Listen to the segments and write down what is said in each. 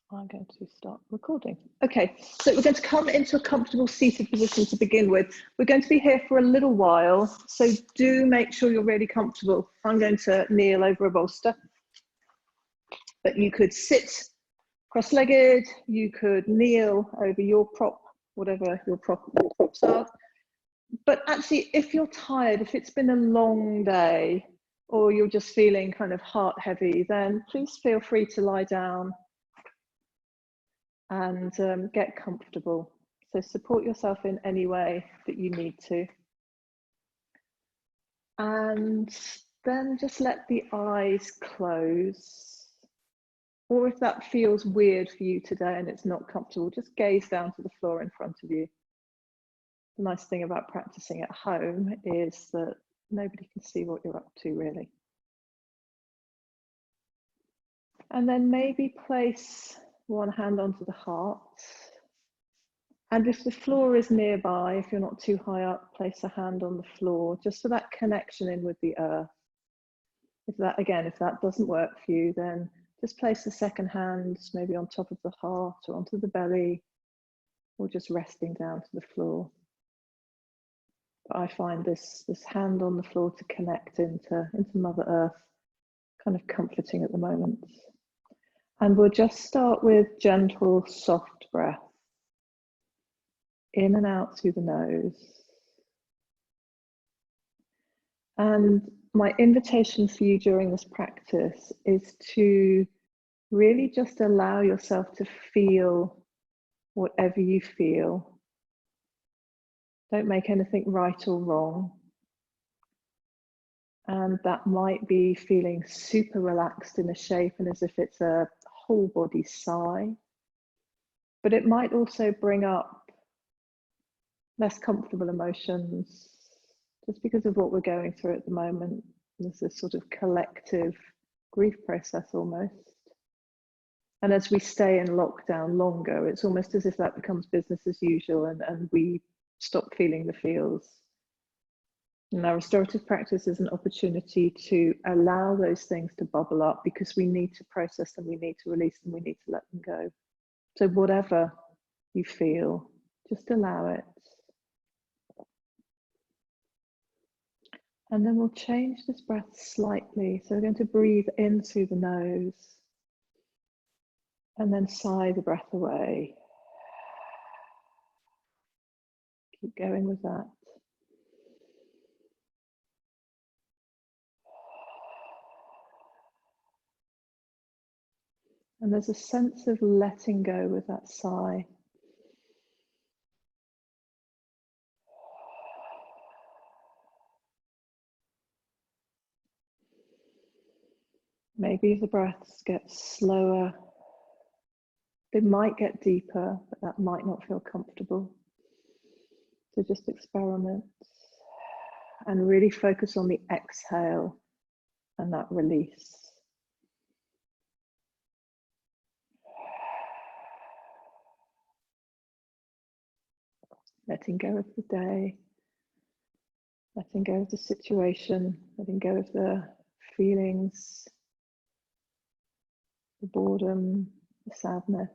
I'm going to start recording. Okay, so we're going to come into a comfortable seated position to begin with. We're going to be here for a little while, so do make sure you're really comfortable. I'm going to kneel over a bolster, but you could sit cross-legged, you could kneel over your prop, whatever your props are. But actually, if you're tired, if it's been a long day, or you're just feeling kind of heart heavy, then please feel free to lie down and get comfortable. So support yourself in any way that you need to. And then just let the eyes close. Or if that feels weird for you today and it's not comfortable, just gaze down to the floor in front of you. The nice thing about practicing at home is that nobody can see what you're up to, really. And then maybe place one hand onto the heart. And if the floor is nearby, if you're not too high up, place a hand on the floor, just for that connection in with the earth. If that doesn't work for you, then just place the second hand maybe on top of the heart or onto the belly, or just resting down to the floor. But I find this hand on the floor to connect into Mother Earth kind of comforting at the moment. And we'll just start with gentle, soft breath. In and out through the nose. And my invitation for you during this practice is to really just allow yourself to feel whatever you feel. Don't make anything right or wrong. And that might be feeling super relaxed in a shape and as if it's a whole body sigh. But it might also bring up less comfortable emotions just because of what we're going through at the moment. There's this sort of collective grief process almost. And as we stay in lockdown longer, it's almost as if that becomes business as usual and we stop feeling the feels. And our restorative practice is an opportunity to allow those things to bubble up because we need to process them, we need to release them, we need to let them go. So whatever you feel, just allow it. And then we'll change this breath slightly. So we're going to breathe in through the nose and then sigh the breath away. Keep going with that. And there's a sense of letting go with that sigh. Maybe the breaths get slower. They might get deeper, but that might not feel comfortable. So just experiment and really focus on the exhale and that release. Letting go of the day, letting go of the situation, letting go of the feelings, the boredom, the sadness,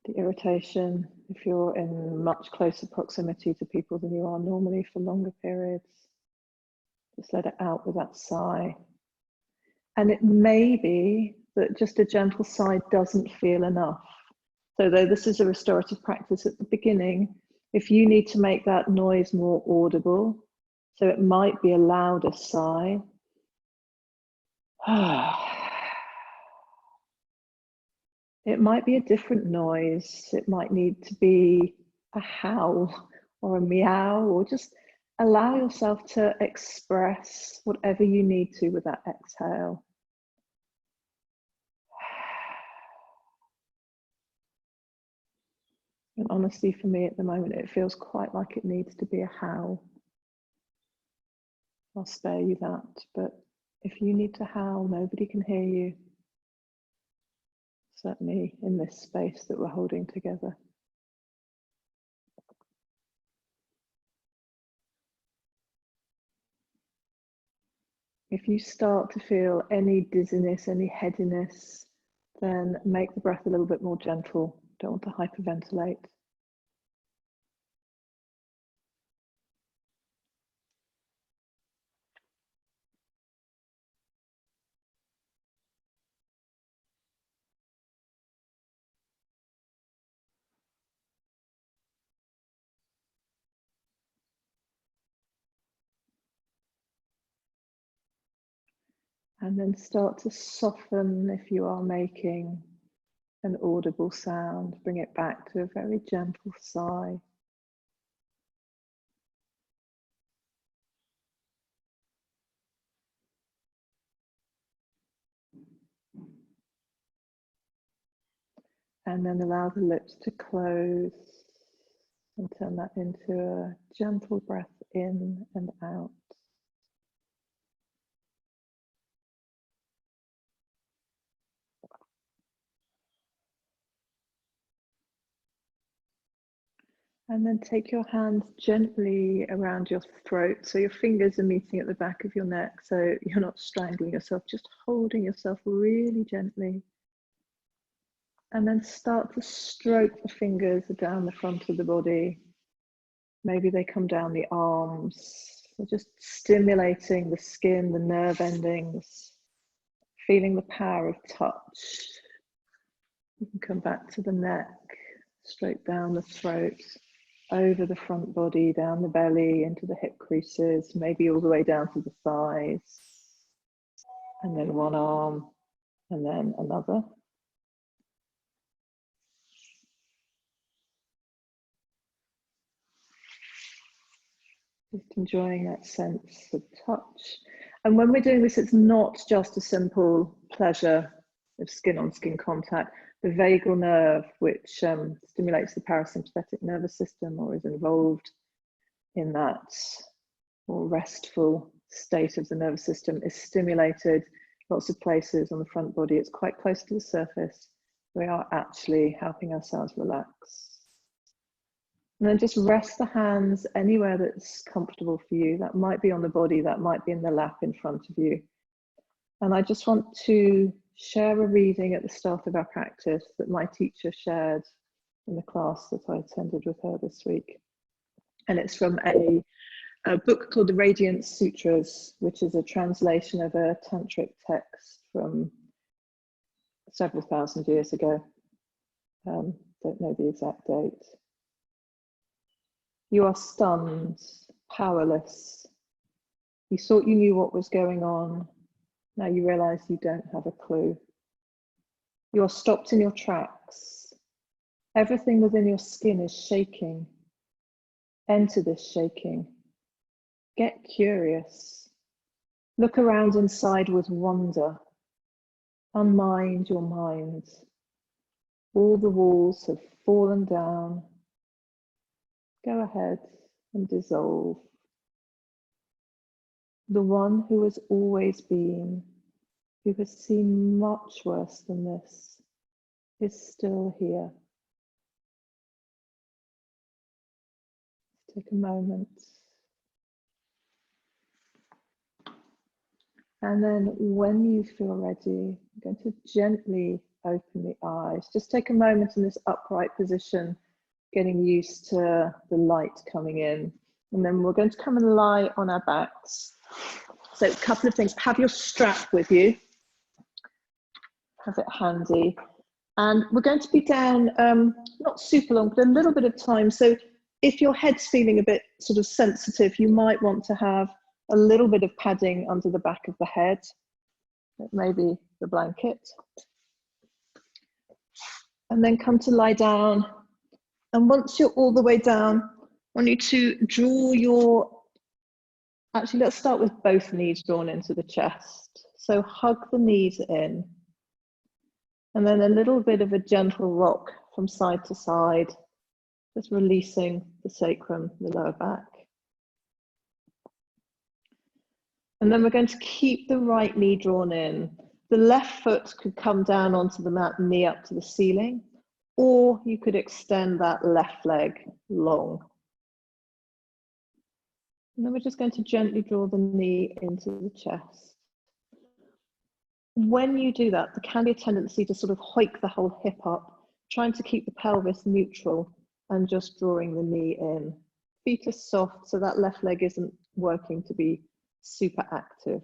the irritation, if you're in much closer proximity to people than you are normally for longer periods. Just let it out with that sigh. And it may be that just a gentle sigh doesn't feel enough. So though this is a restorative practice at the beginning, if you need to make that noise more audible, so it might be a louder sigh. It might be a different noise. It might need to be a howl or a meow, or just allow yourself to express whatever you need to with that exhale. And honestly, for me at the moment, it feels quite like it needs to be a howl. I'll spare you that, but if you need to howl, nobody can hear you. Certainly in this space that we're holding together. If if you start to feel any dizziness, any headiness, then make the breath a little bit more gentle. Don't want to hyperventilate. And then start to soften if you are making an audible sound. Bring it back to a very gentle sigh. And then allow the lips to close and turn that into a gentle breath in and out. And then take your hands gently around your throat. So your fingers are meeting at the back of your neck. So you're not strangling yourself, just holding yourself really gently. And then start to stroke the fingers down the front of the body. Maybe they come down the arms. So just stimulating the skin, the nerve endings, feeling the power of touch. You can come back to the neck, straight down the throat, over the front body, down the belly, into the hip creases, maybe all the way down to the thighs. And then one arm, and then another. Just enjoying that sense of touch. And when we're doing this, it's not just a simple pleasure of skin-on-skin contact. The vagal nerve, which stimulates the parasympathetic nervous system or is involved in that more restful state of the nervous system, is stimulated lots of places on the front body. It's quite close to the surface. We are actually helping ourselves relax. And then just rest the hands anywhere that's comfortable for you. That might be on the body, that might be in the lap in front of you. And I just want to share a reading at the start of our practice that my teacher shared in the class that I attended with her this week. And it's from a book called the Radiant Sutras, which is a translation of a tantric text from several thousand years ago. Don't know the exact date. You are stunned, powerless. You thought you knew what was going on. Now you realize you don't have a clue. You are stopped in your tracks. Everything within your skin is shaking. Enter this shaking. Get curious. Look around inside with wonder. Unmind your mind. All the walls have fallen down. Go ahead and dissolve. The one who has always been, who has seen much worse than this, is still here. Take a moment. And then when you feel ready, I'm going to gently open the eyes. Just take a moment in this upright position, getting used to the light coming in. And then we're going to come and lie on our backs. So a couple of things. Have your strap with you. Have it handy. And we're going to be down, not super long, but a little bit of time. So if your head's feeling a bit sort of sensitive, you might want to have a little bit of padding under the back of the head, maybe the blanket. And then come to lie down. And once you're all the way down, I want you to draw your, actually let's start with both knees drawn into the chest. So hug the knees in. And then a little bit of a gentle rock from side to side, just releasing the sacrum, the lower back. And then we're going to keep the right knee drawn in. The left foot could come down onto the mat, knee up to the ceiling, or you could extend that left leg long. And then we're just going to gently draw the knee into the chest. When you do that, there can be a tendency to sort of hike the whole hip up, trying to keep the pelvis neutral and just drawing the knee in. Feet are soft, so that left leg isn't working to be super active.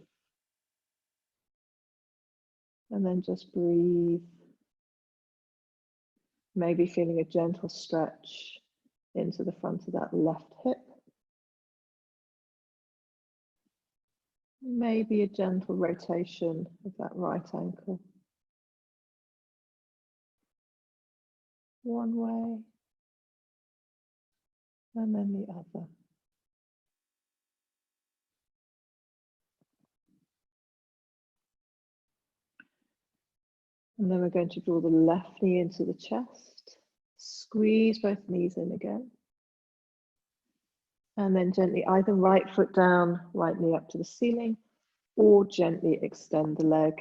And then just breathe. Maybe feeling a gentle stretch into the front of that left hip. Maybe a gentle rotation of that right ankle. One way, and then the other. And then we're going to draw the left knee into the chest. Squeeze both knees in again. And then gently either right foot down, right knee up to the ceiling, or gently extend the leg.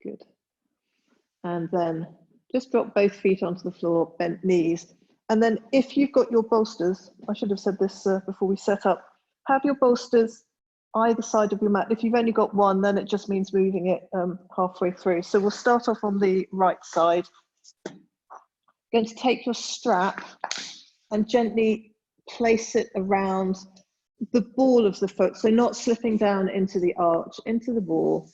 Good. And then just drop both feet onto the floor, bent knees. And then if you've got your bolsters, I should have said this before we set up, have your bolsters either side of your mat. If you've only got one, then it just means moving it halfway through. So we'll start off on the right side. You're going to take your strap and gently place it around the ball of the foot, so not slipping down into the arch, into the ball,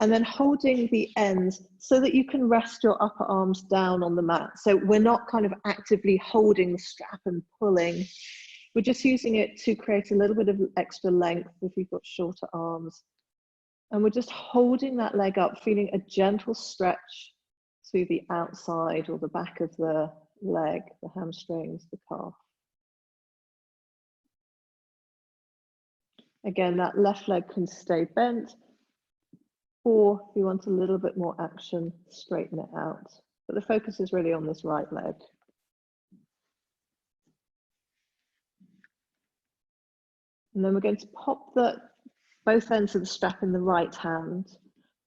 and then holding the ends so that you can rest your upper arms down on the mat. So we're not kind of actively holding the strap and pulling. We're just using it to create a little bit of extra length if you've got shorter arms. And we're just holding that leg up, feeling a gentle stretch through the outside or the back of the leg, the hamstrings, the calf. Again, that left leg can stay bent, or if you want a little bit more action, straighten it out. But the focus is really on this right leg. And then we're going to pop both ends of the strap in the right hand.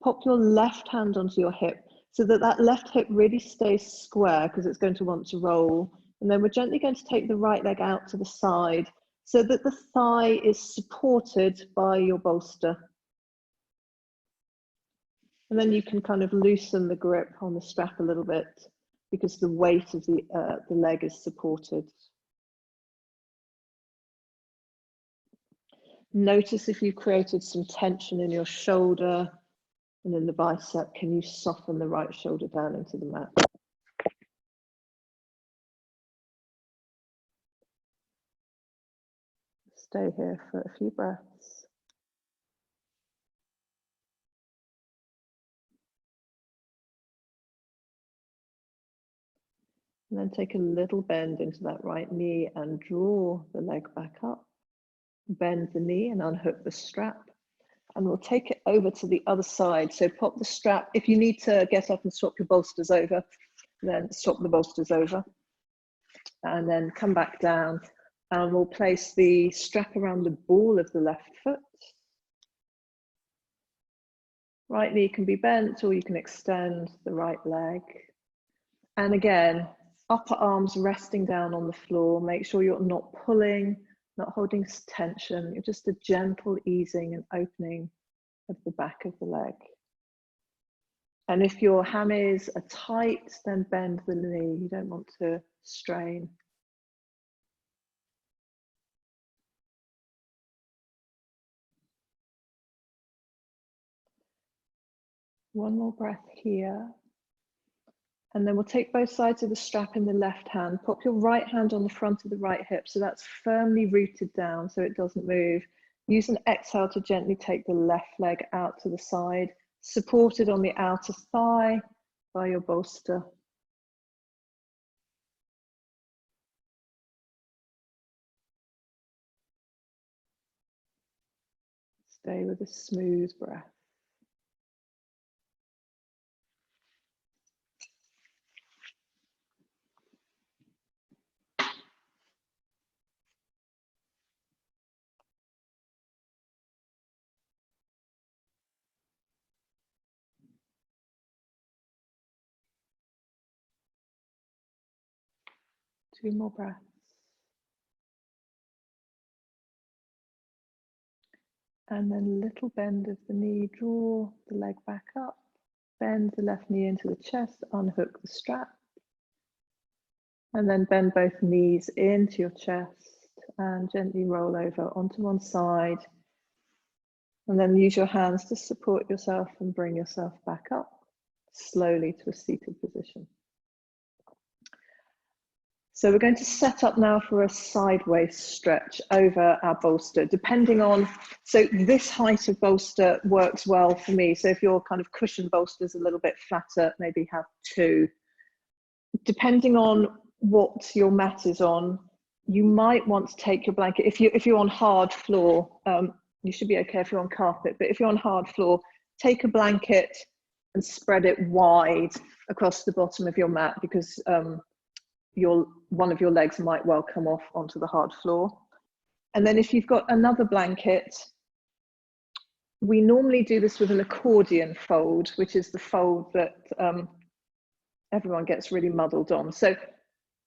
Pop your left hand onto your hip so that that left hip really stays square because it's going to want to roll. And then we're gently going to take the right leg out to the side so that the thigh is supported by your bolster. And then you can kind of loosen the grip on the strap a little bit because the weight of the leg is supported. Notice if you created some tension in your shoulder and in the bicep, can you soften the right shoulder down into the mat? Stay here for a few breaths. And then take a little bend into that right knee and draw the leg back up. Bend the knee and unhook the strap. And we'll take it over to the other side. So pop the strap. If you need to get up and swap your bolsters over, then swap the bolsters over. And then come back down. And we'll place the strap around the ball of the left foot. Right knee can be bent, or you can extend the right leg. And again, upper arms resting down on the floor. Make sure you're not pulling, not holding tension. You're just a gentle easing and opening of the back of the leg. And if your hammies are tight, then bend the knee. You don't want to strain. One more breath here. And then we'll take both sides of the strap in the left hand. Pop your right hand on the front of the right hip so that's firmly rooted down so it doesn't move. Use an exhale to gently take the left leg out to the side, supported on the outer thigh by your bolster. Stay with a smooth breath. 2 more breaths. And then a little bend of the knee, draw the leg back up, bend the left knee into the chest, unhook the strap, and then bend both knees into your chest and gently roll over onto one side. And then use your hands to support yourself and bring yourself back up slowly to a seated position. So we're going to set up now for a sideways stretch over our bolster, depending on, so this height of bolster works well for me. So if your kind of cushion bolster is a little bit flatter, maybe have 2. Depending on what your mat is on, you might want to take your blanket, if you're on hard floor, you should be okay if you're on carpet, but if you're on hard floor, take a blanket and spread it wide across the bottom of your mat, because one of your legs might well come off onto the hard floor. And then if you've got another blanket, we normally do this with an accordion fold, which is the fold that everyone gets really muddled on. So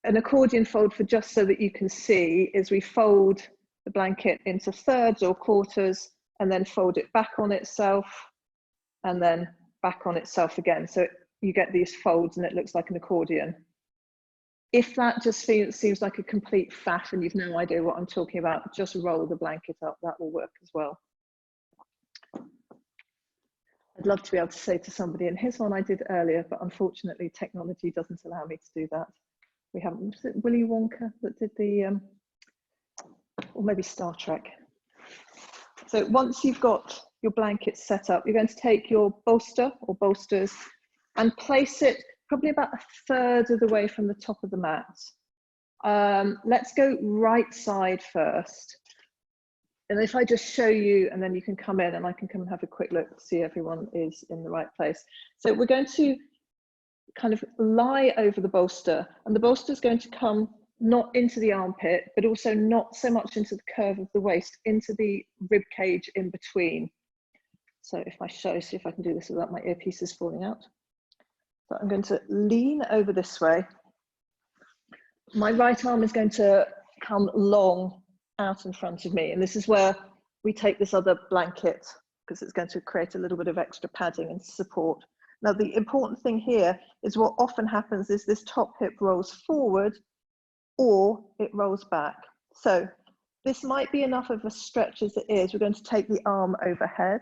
an accordion fold, for just so that you can see, is we fold the blanket into thirds or quarters and then fold it back on itself and then back on itself again. So you get these folds and it looks like an accordion. If that just seems like a complete faff and you've no idea what I'm talking about, just roll the blanket up, that will work as well. I'd love to be able to say to somebody, and here's one I did earlier, but unfortunately technology doesn't allow me to do that. We haven't, was it Willy Wonka that did the, or maybe Star Trek. So once you've got your blanket set up, you're going to take your bolster or bolsters and place it probably about 1/3 of the way from the top of the mat. Let's go right side first. And if I just show you, and then you can come in and I can come and have a quick look to see everyone is in the right place. So we're going to kind of lie over the bolster, and the bolster is going to come not into the armpit, but also not so much into the curve of the waist, into the rib cage in between. So if I see if I can do this without my earpieces falling out. So I'm going to lean over this way. My right arm is going to come long out in front of me. And this is where we take this other blanket, because it's going to create a little bit of extra padding and support. Now, the important thing here is what often happens is this top hip rolls forward or it rolls back. So this might be enough of a stretch as it is. We're going to take the arm overhead.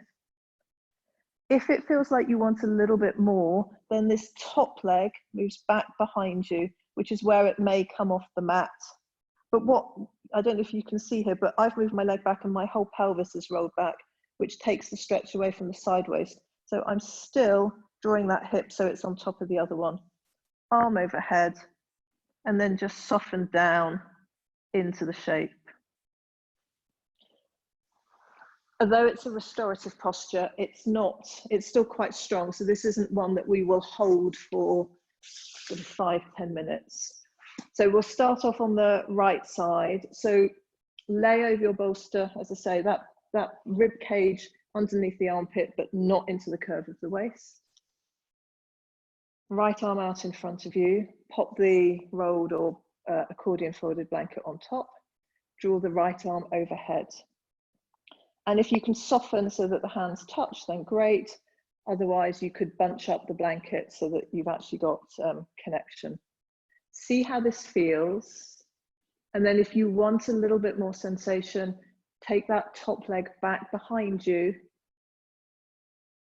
If it feels like you want a little bit more, then this top leg moves back behind you, which is where it may come off the mat. But what, I don't know if you can see here, but I've moved my leg back and my whole pelvis is rolled back, which takes the stretch away from the side waist. So I'm still drawing that hip so it's on top of the other one. Arm overhead, and then just soften down into the shape. Although it's a restorative posture, it's still quite strong. So this isn't one that we will hold for sort of 5–10 minutes. So we'll start off on the right side. So lay over your bolster, as I say, that rib cage underneath the armpit, but not into the curve of the waist. Right arm out in front of you, pop the rolled or accordion folded blanket on top, draw the right arm overhead. And if you can soften so that the hands touch, then great. Otherwise, you could bunch up the blanket so that you've actually got connection. See how this feels. And then if you want a little bit more sensation, take that top leg back behind you,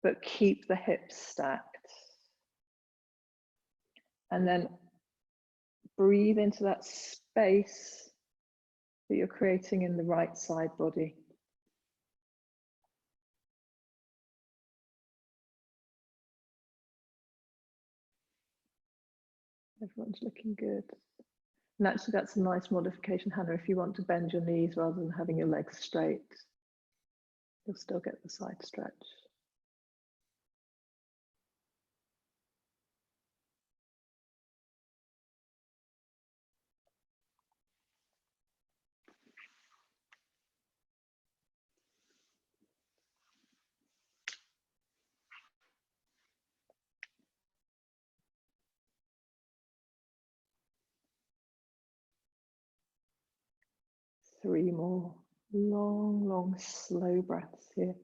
but keep the hips stacked. And then breathe into that space that you're creating in the right side body. Everyone's looking good. And actually that's a nice modification, Hannah, if you want to bend your knees rather than having your legs straight, you'll still get the side stretch. 3 more long, long, slow breaths here.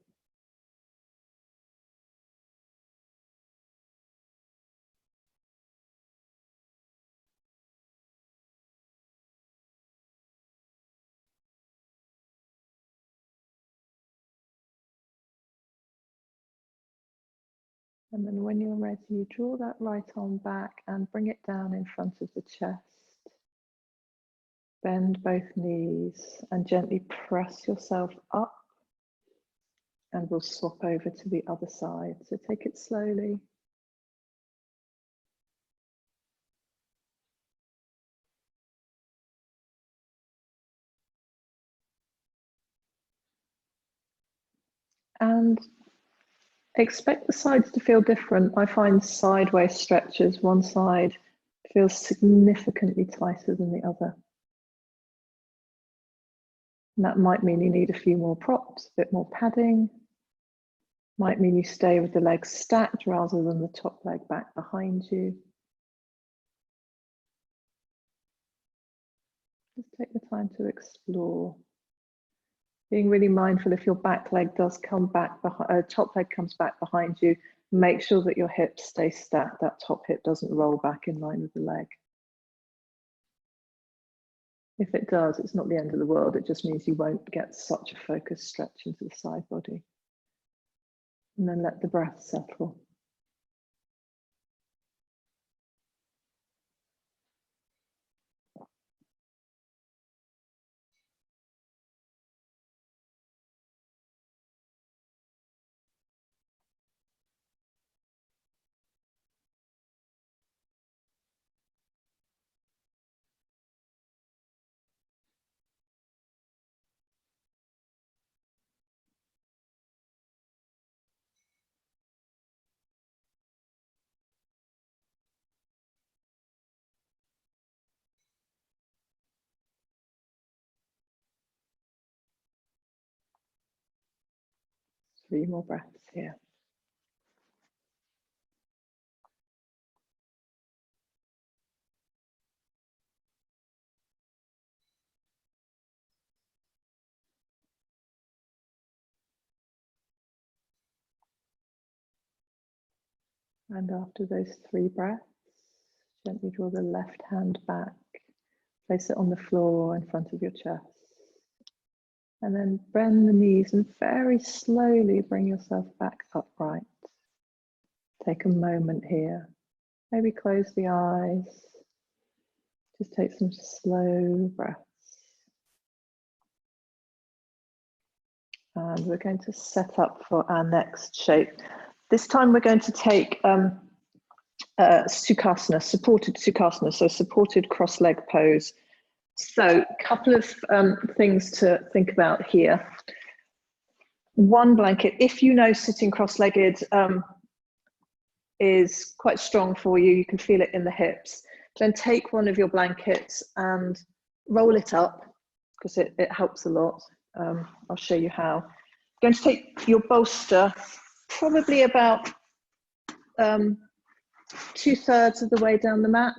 And then when you're ready, draw that right arm back and bring it down in front of the chest. Bend both knees and gently press yourself up, and we'll swap over to the other side. So take it slowly. And expect the sides to feel different. I find sideways stretches, one side feels significantly tighter than the other. And that might mean you need a few more props, a bit more padding. Might mean you stay with the legs stacked rather than the top leg back behind you. Just take the time to explore. Being really mindful if your back leg does come back, top leg comes back behind you, make sure that your hips stay stacked, that top hip doesn't roll back in line with the leg. If it does, it's not the end of the world, it just means you won't get such a focused stretch into the side body. And then let the breath settle. Three more breaths here. And after those 3 breaths, gently draw the left hand back, place it on the floor in front of your chest. And then bend the knees and very slowly bring yourself back upright. Take a moment here. Maybe close the eyes. Just take some slow breaths. And we're going to set up for our next shape. This time we're going to take Sukhasana, supported Sukhasana, so supported cross-leg pose. So a couple of things to think about here. One blanket, if you know sitting cross-legged is quite strong for you, you can feel it in the hips, then take one of your blankets and roll it up, because it helps a lot. I'll show you how. You're going to take your bolster probably about 2/3 of the way down the mat.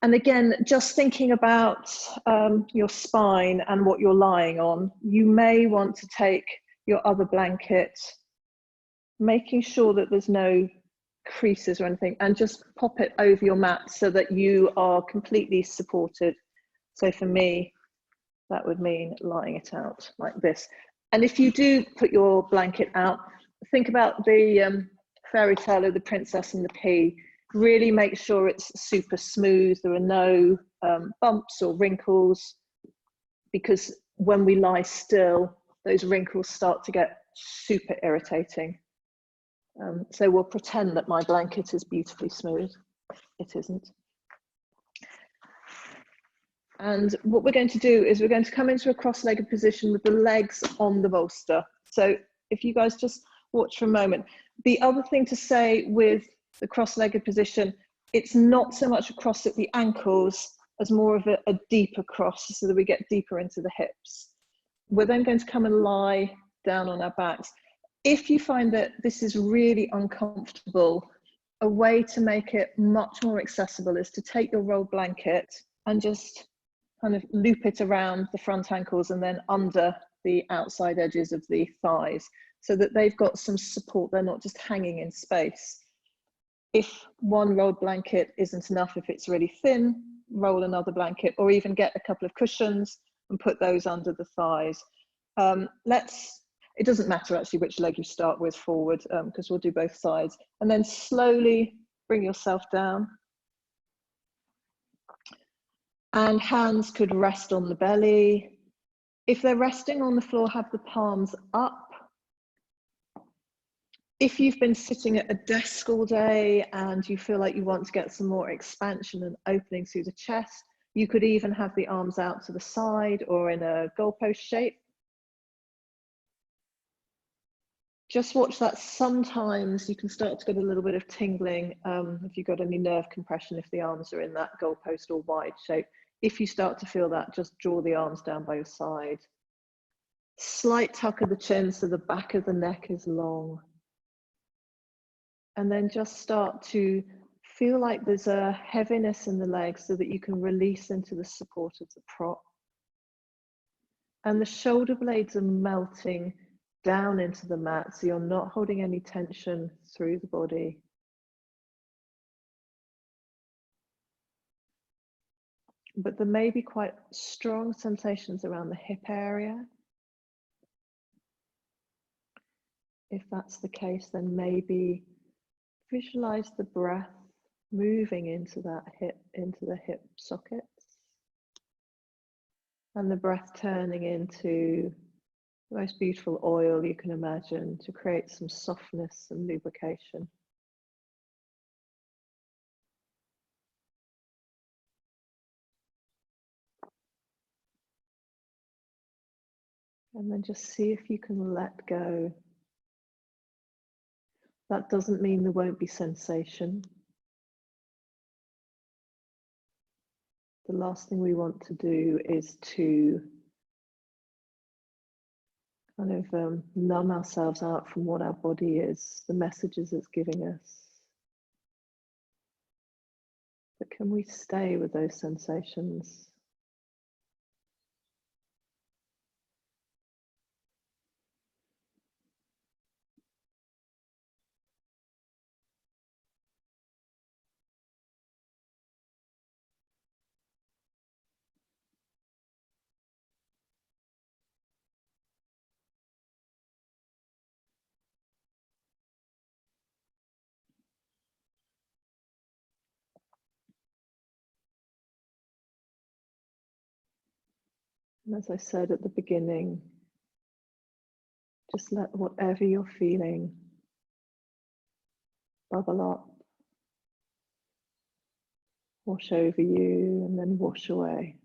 And again, just thinking about your spine and what you're lying on, you may want to take your other blanket, making sure that there's no creases or anything, and just pop it over your mat so that you are completely supported. So for me, that would mean lying it out like this. And if you do put your blanket out, think about the fairy tale of the princess and the pea. Really make sure it's super smooth. There are no bumps or wrinkles, because when we lie still, those wrinkles start to get super irritating. So we'll pretend that my blanket is beautifully smooth. It isn't. And what we're going to do is we're going to come into a cross-legged position with the legs on the bolster. So if you guys just watch for a moment. The other thing to say with the cross-legged position, it's not so much a cross at the ankles as more of a deeper cross, so that we get deeper into the hips. We're then going to come and lie down on our backs. If you find that this is really uncomfortable, a way to make it much more accessible is to take your rolled blanket and just kind of loop it around the front ankles and then under the outside edges of the thighs so that they've got some support. They're not just hanging in space. If one rolled blanket isn't enough, if it's really thin, roll another blanket, or even get a couple of cushions and put those under the thighs. It doesn't matter actually which leg you start with forward, because we'll do both sides. And then slowly bring yourself down. And hands could rest on the belly. If they're resting on the floor, have the palms up. If you've been sitting at a desk all day and you feel like you want to get some more expansion and opening through the chest, you could even have the arms out to the side or in a goalpost shape. Just watch that. Sometimes you can start to get a little bit of tingling if you've got any nerve compression, if the arms are in that goalpost or wide shape. If you start to feel that, just draw the arms down by your side. Slight tuck of the chin so the back of the neck is long. And then just start to feel like there's a heaviness in the legs so that you can release into the support of the prop. And the shoulder blades are melting down into the mat, so you're not holding any tension through the body. But there may be quite strong sensations around the hip area. If that's the case, then maybe visualize the breath moving into that hip, into the hip sockets. And the breath turning into the most beautiful oil you can imagine to create some softness and lubrication. And then just see if you can let go. That doesn't mean there won't be sensation. The last thing we want to do is to kind of numb ourselves out from what our body is, the messages it's giving us. But can we stay with those sensations? And as I said at the beginning, just let whatever you're feeling bubble up, wash over you, and then wash away.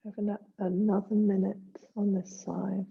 Have another minute on this side.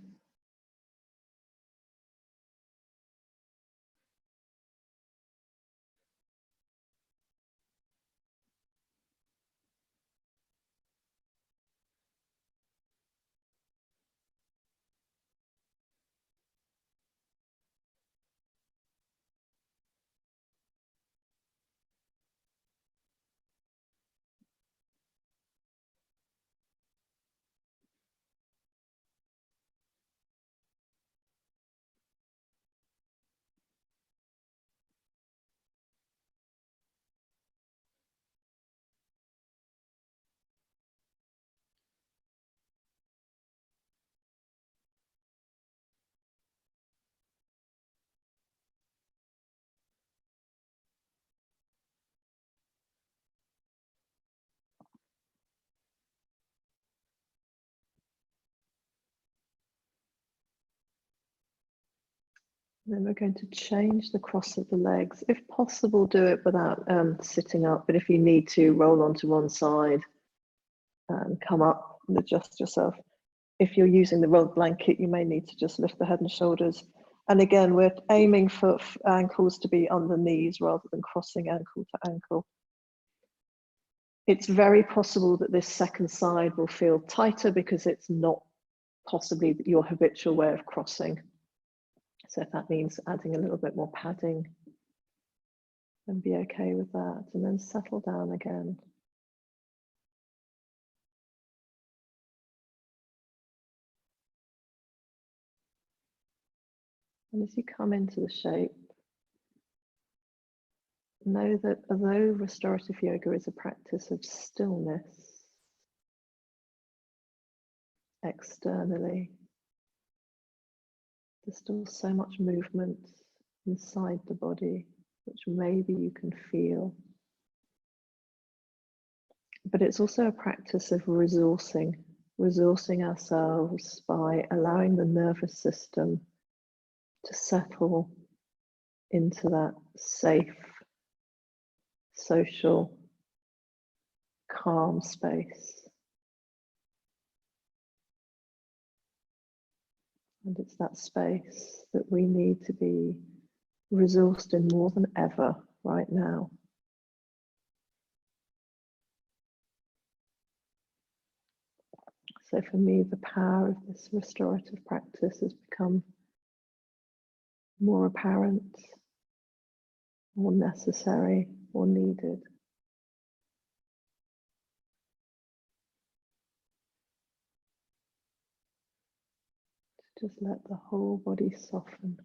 Then we're going to change the cross of the legs. If possible, do it without sitting up, but if you need to, roll onto one side and come up and adjust yourself. If you're using the rolled blanket, you may need to just lift the head and shoulders. And again, we're aiming for ankles to be on the knees rather than crossing ankle to ankle. It's very possible that this second side will feel tighter because it's not possibly your habitual way of crossing. So if that means adding a little bit more padding, then be okay with that, and then settle down again. And as you come into the shape, know that although restorative yoga is a practice of stillness externally, there's still so much movement inside the body, which maybe you can feel. But it's also a practice of resourcing ourselves by allowing the nervous system to settle into that safe, social, calm space. And it's that space that we need to be resourced in more than ever right now. So for me, the power of this restorative practice has become more apparent, more necessary, more needed. To just let the whole body soften.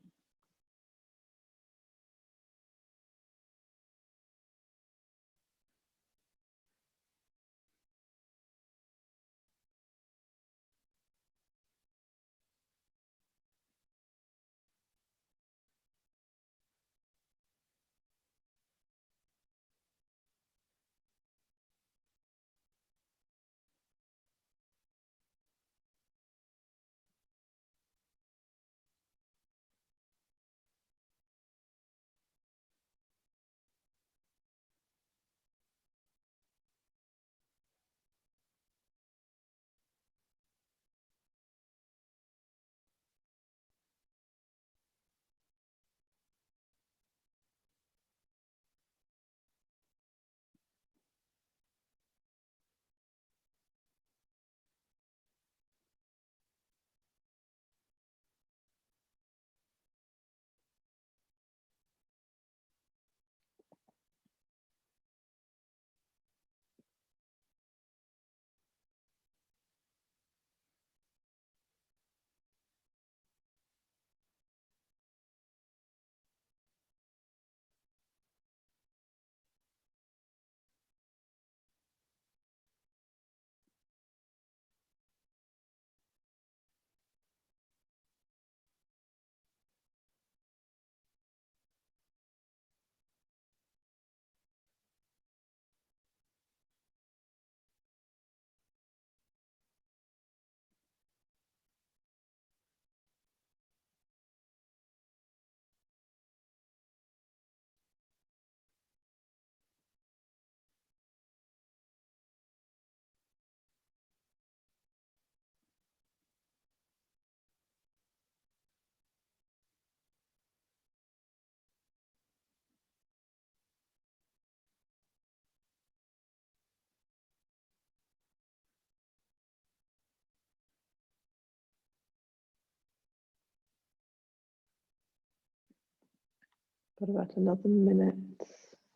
Got about another minute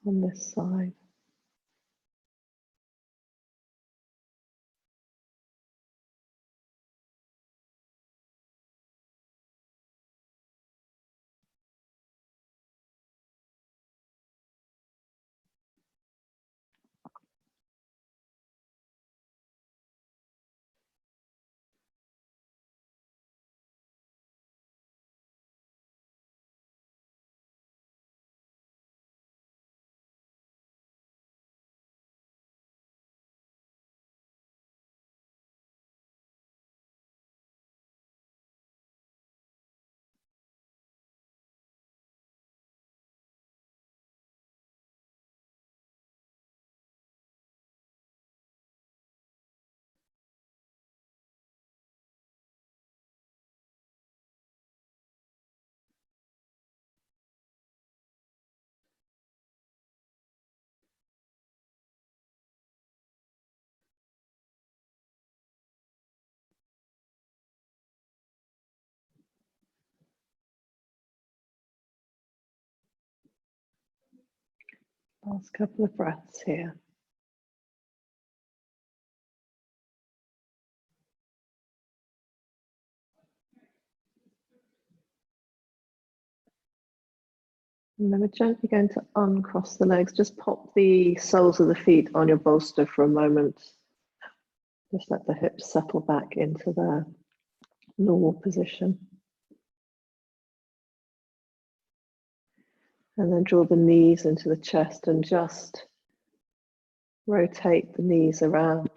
on this side. Last couple of breaths here. And then we're gently going to uncross the legs. Just pop the soles of the feet on your bolster for a moment. Just let the hips settle back into their normal position. And then draw the knees into the chest and just rotate the knees around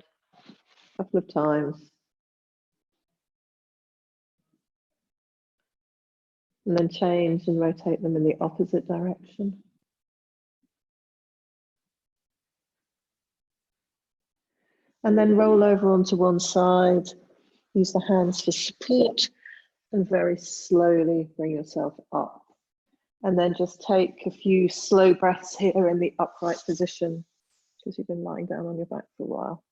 a couple of times. And then change and rotate them in the opposite direction. And then roll over onto one side. Use the hands for support and very slowly bring yourself up. And then just take a few slow breaths here in the upright position because you've been lying down on your back for a while.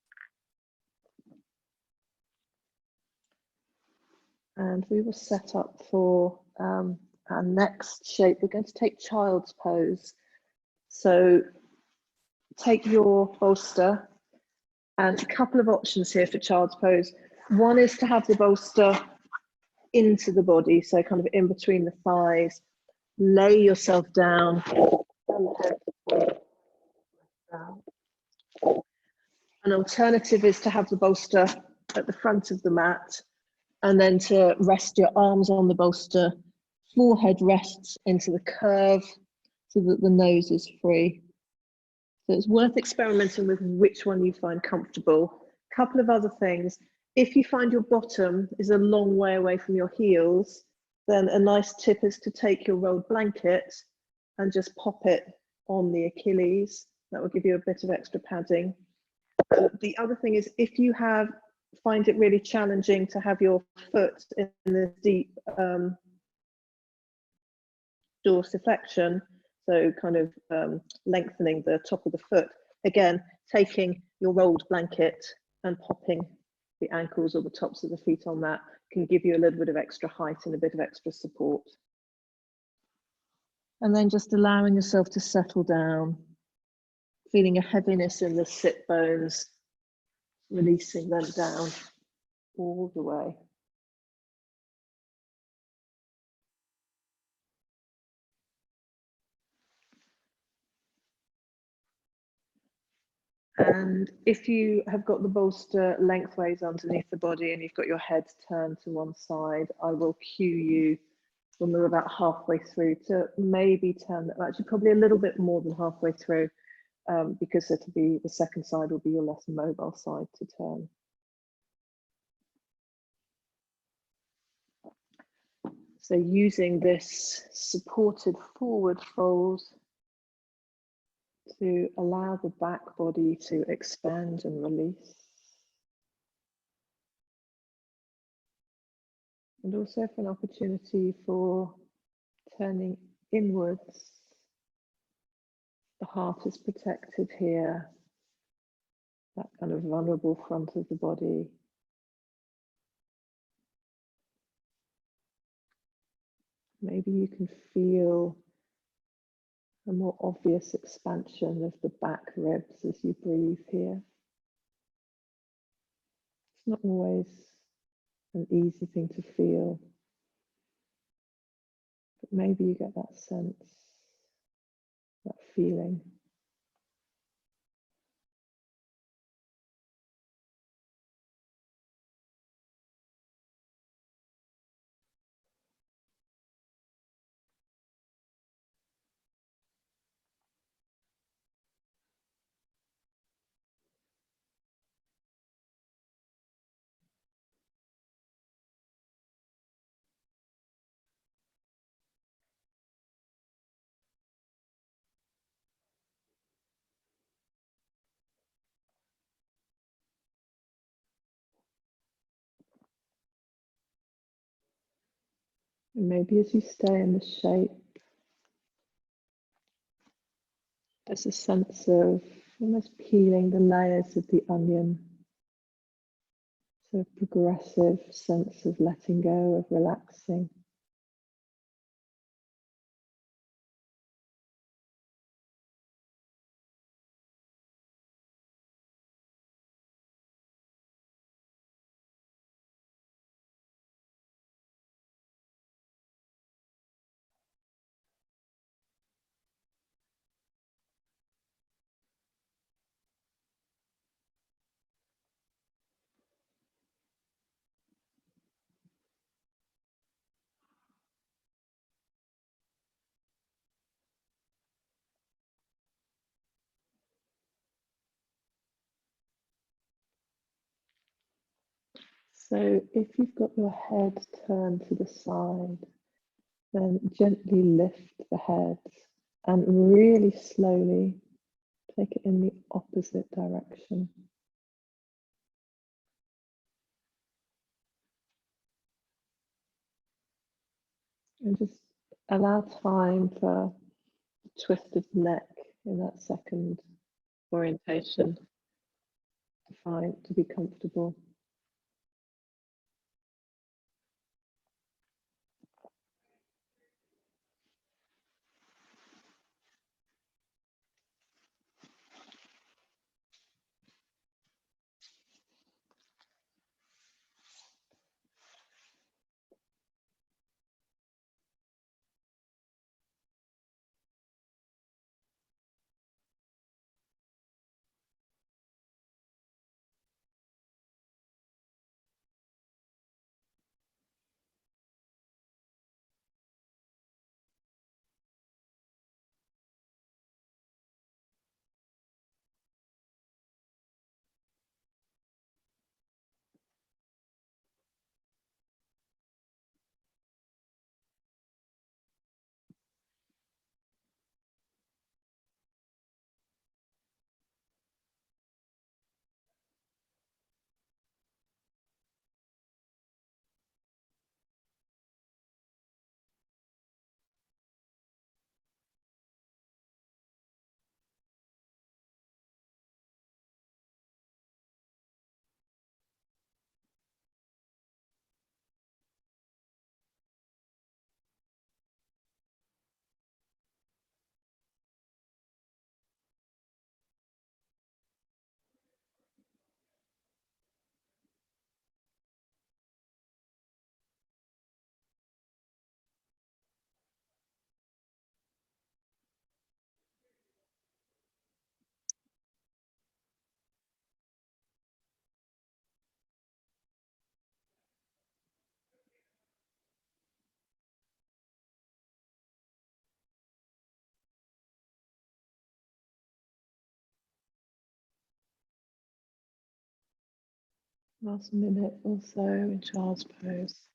And we will set up for our next shape. We're going to take child's pose. So take your bolster, and a couple of options here for child's pose. One is to have the bolster into the body, so kind of in between the thighs. Lay yourself down. An alternative is to have the bolster at the front of the mat and then to rest your arms on the bolster. Forehead rests into the curve so that the nose is free. So it's worth experimenting with which one you find comfortable. A couple of other things. If you find your bottom is a long way away from your heels, then a nice tip is to take your rolled blanket and just pop it on the Achilles. That will give you a bit of extra padding. The other thing is if you find it really challenging to have your foot in the deep dorsiflexion, so kind of lengthening the top of the foot, again, taking your rolled blanket and popping the ankles or the tops of the feet on that can give you a little bit of extra height and a bit of extra support. And then just allowing yourself to settle down, feeling a heaviness in the sit bones, releasing them down all the way. And if you have got the bolster lengthways underneath the body and you've got your head turned to one side, I will cue you when we're about halfway through to maybe turn, actually probably a little bit more than halfway through, because it'll be, the second side will be your less mobile side to turn. So using this supported forward fold to allow the back body to expand and release. And also for an opportunity for turning inwards. The heart is protected here, that kind of vulnerable front of the body. Maybe you can feel a more obvious expansion of the back ribs as you breathe here. It's not always an easy thing to feel, but maybe you get that sense, that feeling. And maybe as you stay in the shape, there's a sense of almost peeling the layers of the onion. So a progressive sense of letting go, of relaxing. So if you've got your head turned to the side, then gently lift the head and really slowly take it in the opposite direction. And just allow time for the twist of the neck in that second orientation to be comfortable. Last minute or so in child's pose.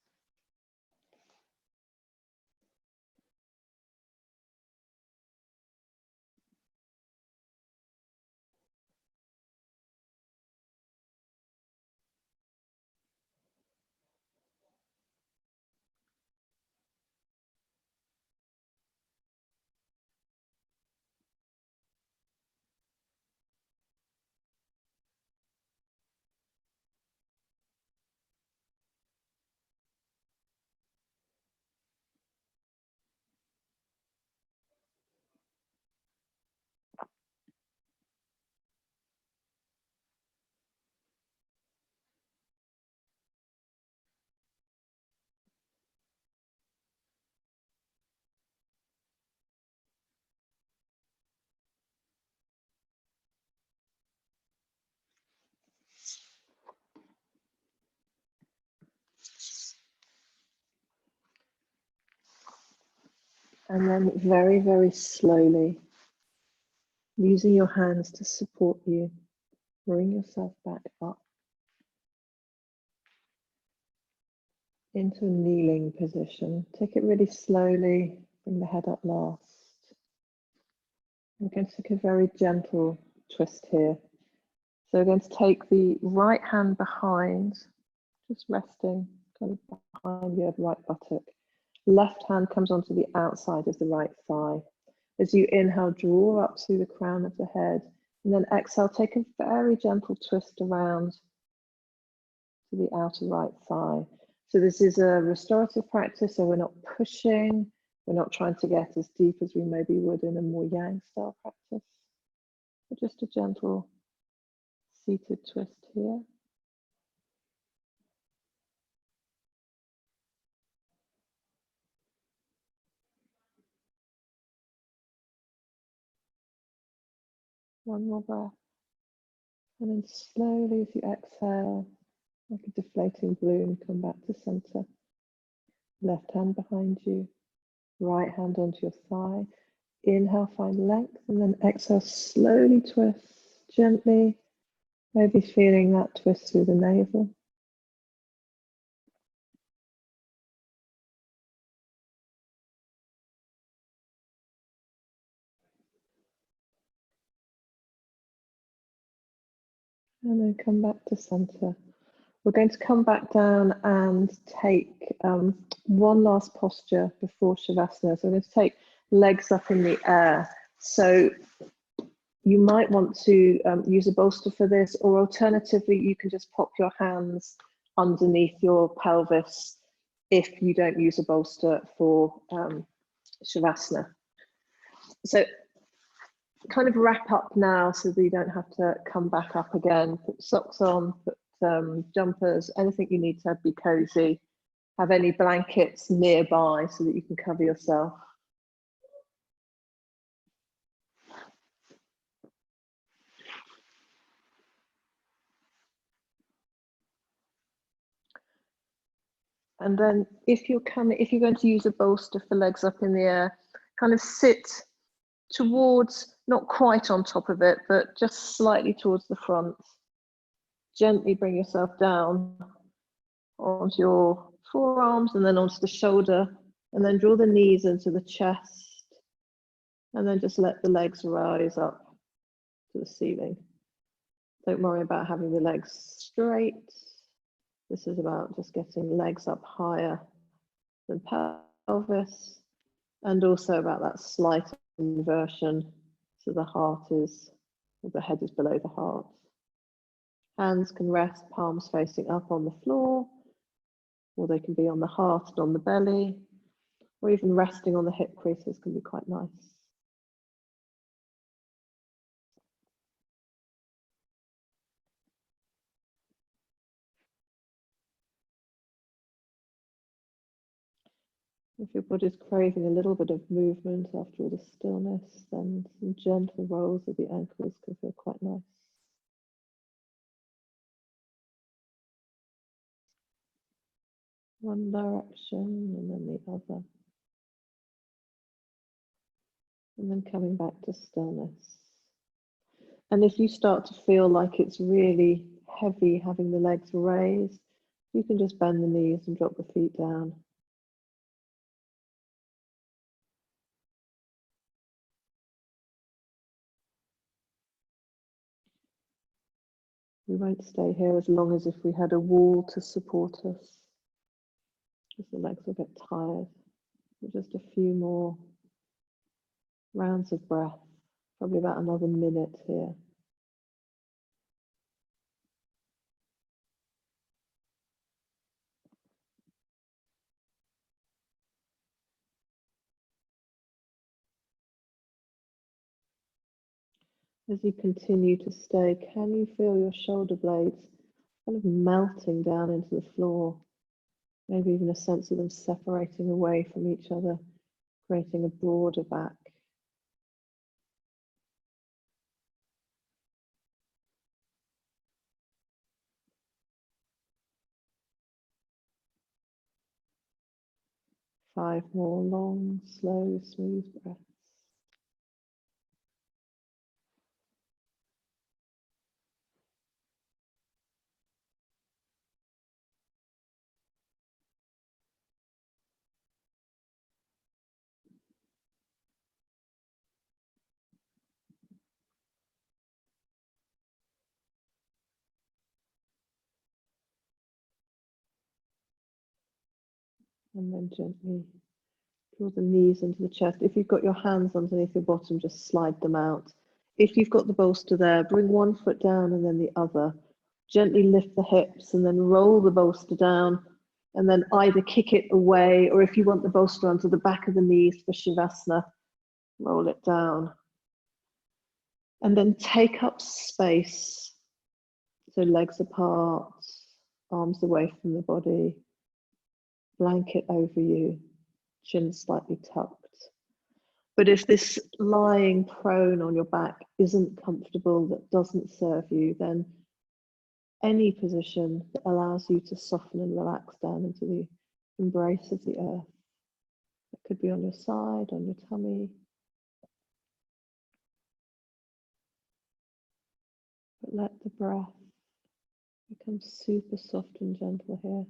And then very, very slowly, using your hands to support you, bring yourself back up into a kneeling position. Take it really slowly, bring the head up last. I'm going to take a very gentle twist here. So we're going to take the right hand behind, just resting kind of behind your right buttock. Left hand comes onto the outside of the right thigh. As you inhale, draw up through the crown of the head, and then exhale, take a very gentle twist around to the outer right thigh. So this is a restorative practice, so we're not pushing, we're not trying to get as deep as we maybe would in a more yang style practice, but just a gentle seated twist here. One more breath. And then slowly as you exhale, like a deflating balloon, come back to center. Left hand behind you, right hand onto your thigh. Inhale, find length, and then exhale, slowly twist, gently, maybe feeling that twist through the navel. And then come back to center. We're going to come back down and take one last posture before Shavasana. So we're going to take legs up in the air. So you might want to use a bolster for this, or alternatively, you can just pop your hands underneath your pelvis if you don't use a bolster for Shavasana. So kind of wrap up now so that you don't have to come back up again. Put socks on, put jumpers, anything you need to be cozy. Have any blankets nearby so that you can cover yourself. And then if you're going to use a bolster for legs up in the air, kind of sit towards, not quite on top of it, but just slightly towards the front. Gently bring yourself down onto your forearms and then onto the shoulder, and then draw the knees into the chest, and then just let the legs rise up to the ceiling. Don't worry about having the legs straight. This is about just getting legs up higher than pelvis, and also about that slight inversion so the head is below the heart. Hands can rest, palms facing up on the floor, or they can be on the heart and on the belly, or even resting on the hip creases can be quite nice. If your body's craving a little bit of movement after all the stillness, then some gentle rolls of the ankles can feel quite nice. One direction and then the other. And then coming back to stillness. And if you start to feel like it's really heavy having the legs raised, you can just bend the knees and drop the feet down. We won't stay here as long as if we had a wall to support us, because the legs will get tired. Just a few more rounds of breath, probably about another minute here. As you continue to stay, can you feel your shoulder blades kind of melting down into the floor? Maybe even a sense of them separating away from each other, creating a broader back. 5 more long, slow, smooth breaths. And then gently draw the knees into the chest. If you've got your hands underneath your bottom, just slide them out. If you've got the bolster there, bring one foot down and then the other. Gently lift the hips and then roll the bolster down, and then either kick it away, or if you want the bolster onto the back of the knees for Shavasana, roll it down. And then take up space. So legs apart, arms away from the body, blanket over you, chin slightly tucked. But if this lying prone on your back isn't comfortable, that doesn't serve you, then any position that allows you to soften and relax down into the embrace of the earth. It could be on your side, on your tummy. But let the breath become super soft and gentle here.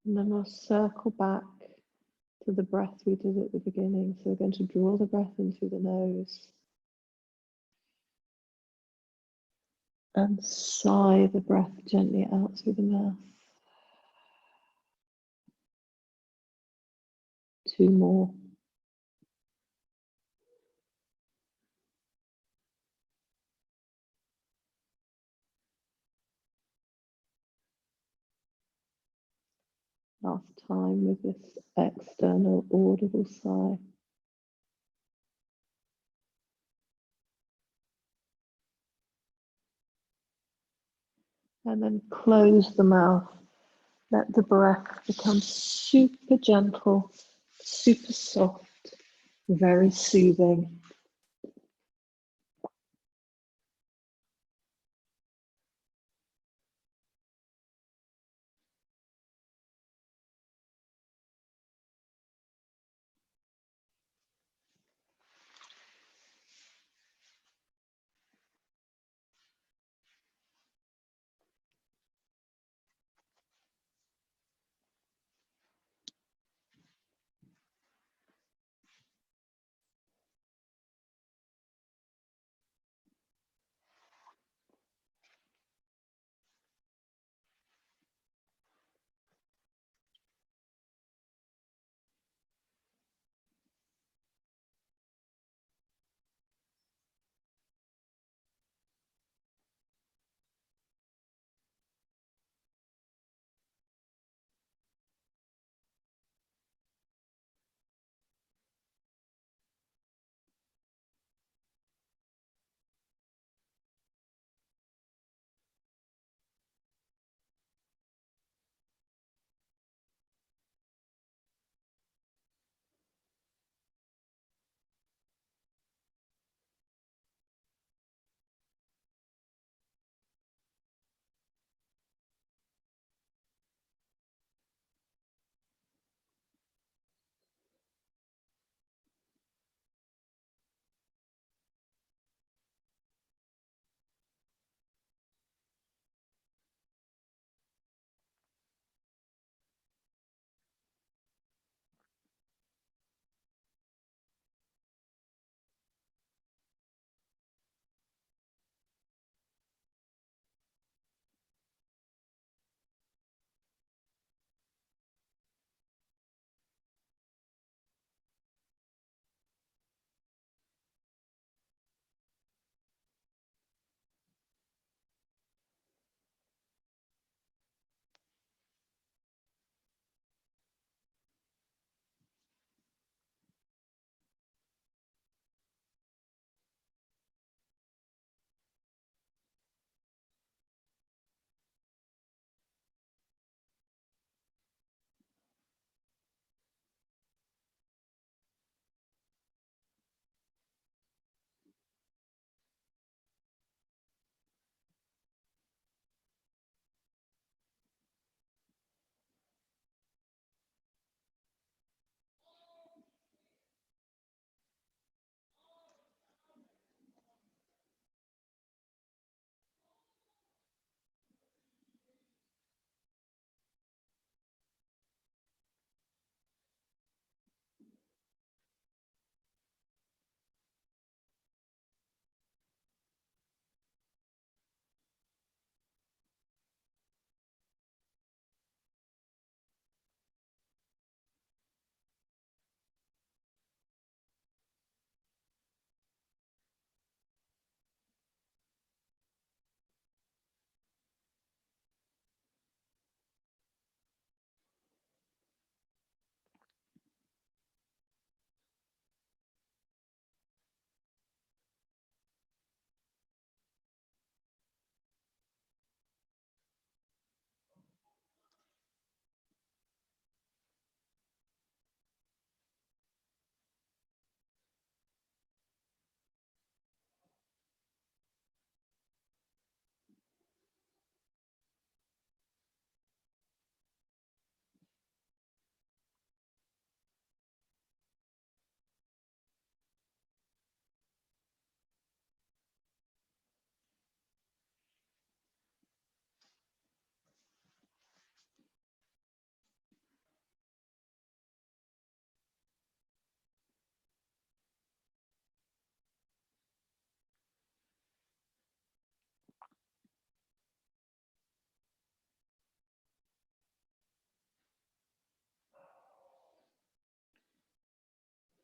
And then we'll circle back to the breath we did at the beginning. So we're going to draw the breath in through the nose and sigh the breath gently out through the mouth. 2 more. Last time with this external audible sigh. And then close the mouth. Let the breath become super gentle, super soft, very soothing.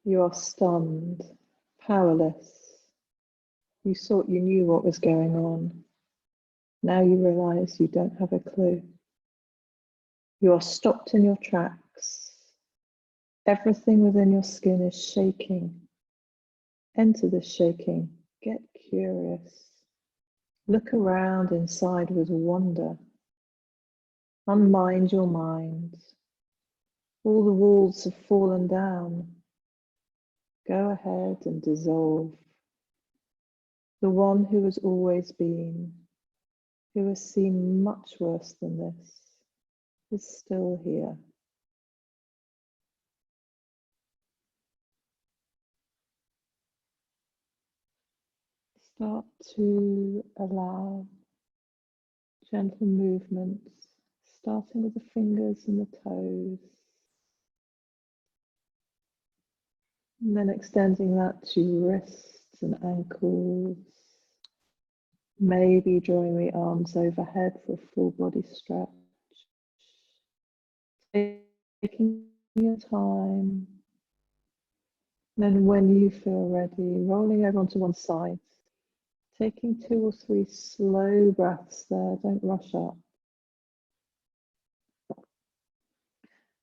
You are stunned, powerless. You thought you knew what was going on. Now you realize you don't have a clue. You are stopped in your tracks. Everything within your skin is shaking. Enter this shaking. Get curious. Look around inside with wonder. Unmind your mind. All the walls have fallen down. Go ahead and dissolve. The one who has always been, who has seen much worse than this, is still here. Start to allow gentle movements, starting with the fingers and the toes, and then extending that to wrists and ankles, maybe drawing the arms overhead for a full body stretch. Taking your time. Then when you feel ready, rolling over onto one side, taking 2 or 3 slow breaths there, don't rush up.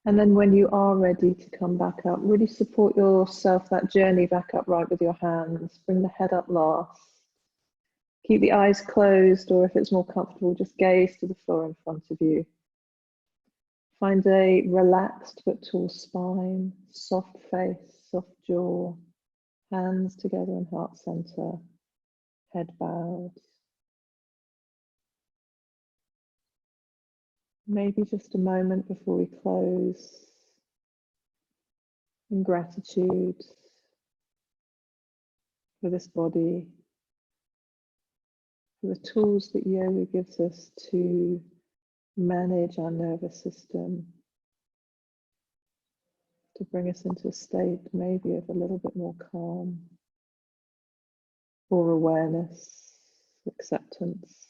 And then when you are ready to come back up, really support yourself, that journey back up right with your hands. Bring the head up last. Keep the eyes closed, or if it's more comfortable, just gaze to the floor in front of you. Find a relaxed but tall spine, soft face, soft jaw, hands together in heart center, head bowed. Maybe just a moment before we close, in gratitude for this body, for the tools that yoga gives us to manage our nervous system, to bring us into a state maybe of a little bit more calm or awareness, acceptance.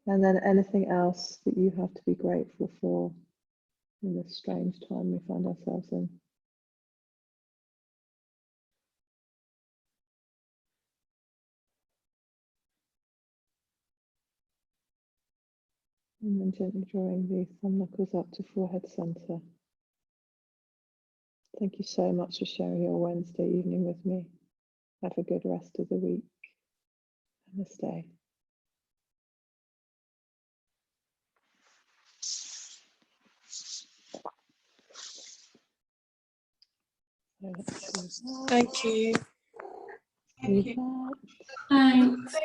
And then anything else that you have to be grateful for in this strange time we find ourselves in. And then gently drawing the thumb knuckles up to forehead center. Thank you so much for sharing your Wednesday evening with me. Have a good rest of the week. Namaste. Thank you. Thank you. Thanks.